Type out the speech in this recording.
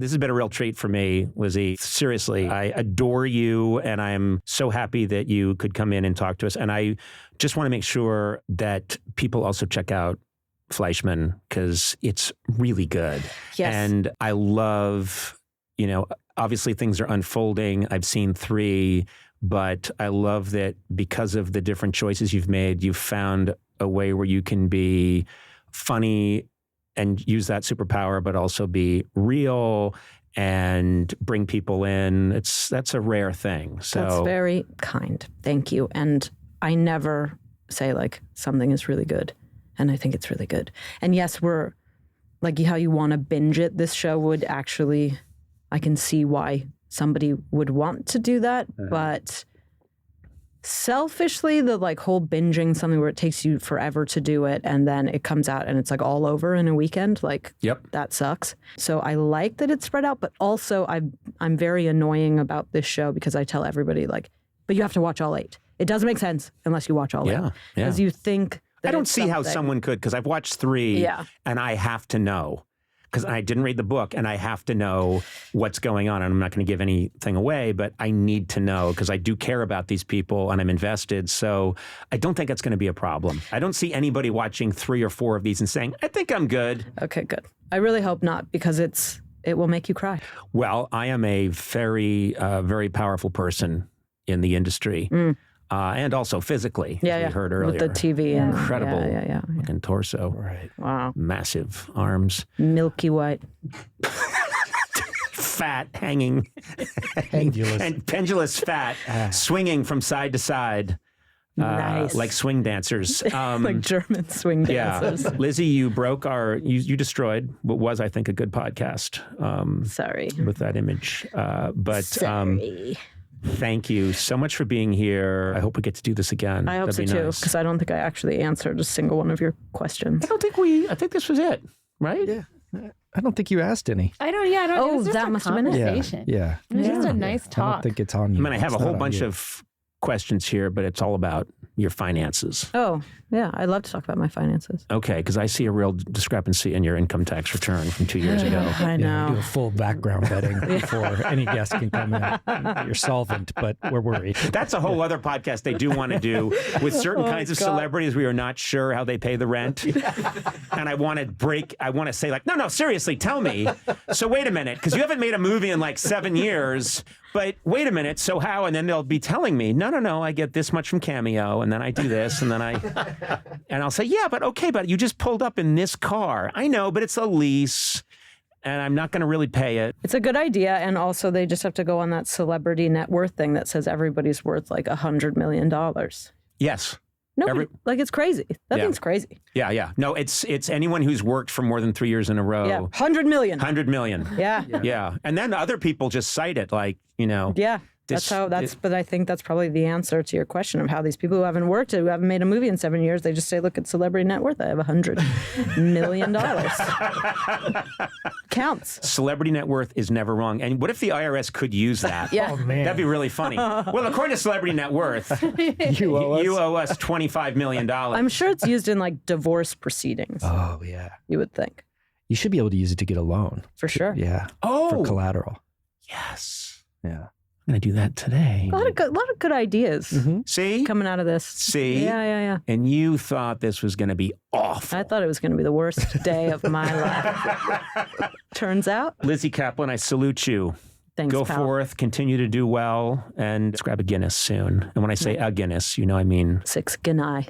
This has been a real treat for me, Lizzy. Seriously, I adore you, and I'm so happy that you could come in and talk to us. And I just want to make sure that people also check out Fleischman, because it's really good. Yes. And I love, obviously things are unfolding. I've seen 3, but I love that because of the different choices you've made, you've found a way where you can be funny and use that superpower, but also be real and bring people in. That's a rare thing. So that's very kind. Thank you. And I never say like something is really good, and I think it's really good. And yes, we're like how you want to binge it. This show would actually, I can see why somebody would want to do that, but selfishly, the like whole binging something where it takes you forever to do it and then it comes out and it's like all over in a weekend, like that sucks. So I like that it's spread out, but also I'm very annoying about this show because I tell everybody like, but you have to watch all 8. It doesn't make sense unless you watch all 8. Because you think that I don't see how someone could, because I've watched 3 and I have to know. Because I didn't read the book and I have to know what's going on. And I'm not going to give anything away, but I need to know because I do care about these people and I'm invested. So I don't think it's going to be a problem. I don't see anybody watching 3 or 4 of these and saying, I think I'm good. Okay, good. I really hope not, because it will make you cry. Well, I am a very, very powerful person in the industry. And also physically, as we heard earlier. With the TV. Incredible looking torso. Right. Wow. Massive arms. Milky white. Fat, hanging. Pendulous. And pendulous fat, swinging from side to side. Nice. Like swing dancers. Like German swing dancers. Yeah. Lizzy, you broke you destroyed what was, I think, a good podcast. Sorry. With that image. But Sorry. Thank you so much for being here. I hope we get to do this again. I hope so too, because I don't think I actually answered a single one of your questions. I think this was it, right? Yeah. I don't think you asked any. I don't. It was just that a must have been it. conversation. Yeah. It was just a nice I talk. don't think it's on you. I mean, I have It's a whole not on bunch you. of questions here, but it's all about your finances. Oh, yeah. I'd love to talk about my finances. Okay, because I see a real discrepancy in your income tax return from 2 years ago. I know. We do a full background vetting before any guest can come in. You're solvent, but we're worried. That's a whole other podcast they do want to do with certain kinds of celebrities. We are not sure how they pay the rent. And I want to say like, no, seriously, tell me. So wait a minute, because you haven't made a movie in like 7 years, but wait a minute, so how? And then they'll be telling me, no, I get this much from Cameo, and then I do this, and then and I'll say, yeah, but you just pulled up in this car. I know, but it's a lease, and I'm not going to really pay it. It's a good idea, and also they just have to go on that celebrity net worth thing that says everybody's worth like $100 million. Yes. No, like it's crazy. That thing's crazy. Yeah. No, it's anyone who's worked for more than 3 years in a row. Yeah, 100 million. 100 million. Yeah. And then other people just cite it like, Yeah. But I think that's probably the answer to your question of how these people who haven't worked, who haven't made a movie in 7 years, they just say, look at celebrity net worth. I have $100 million. Counts. Celebrity net worth is never wrong. And what if the IRS could use that? Yeah. Oh, man. That'd be really funny. Well, according to Celebrity Net Worth, You owe us $25 million. I'm sure it's used in like divorce proceedings. Oh, yeah. You would think. You should be able to use it to get a loan. For sure. Yeah. Oh. For collateral. Yes. Yeah. I'm going to do that today. A lot of good ideas See? coming out of this. See? Yeah. And you thought this was going to be awful. I thought it was going to be the worst day of my life. Turns out. Lizzy Caplan, I salute you. Thanks, Go pal. forth, continue to do well, and let's grab a Guinness soon. And when I say a Guinness, I mean 6 Guinea.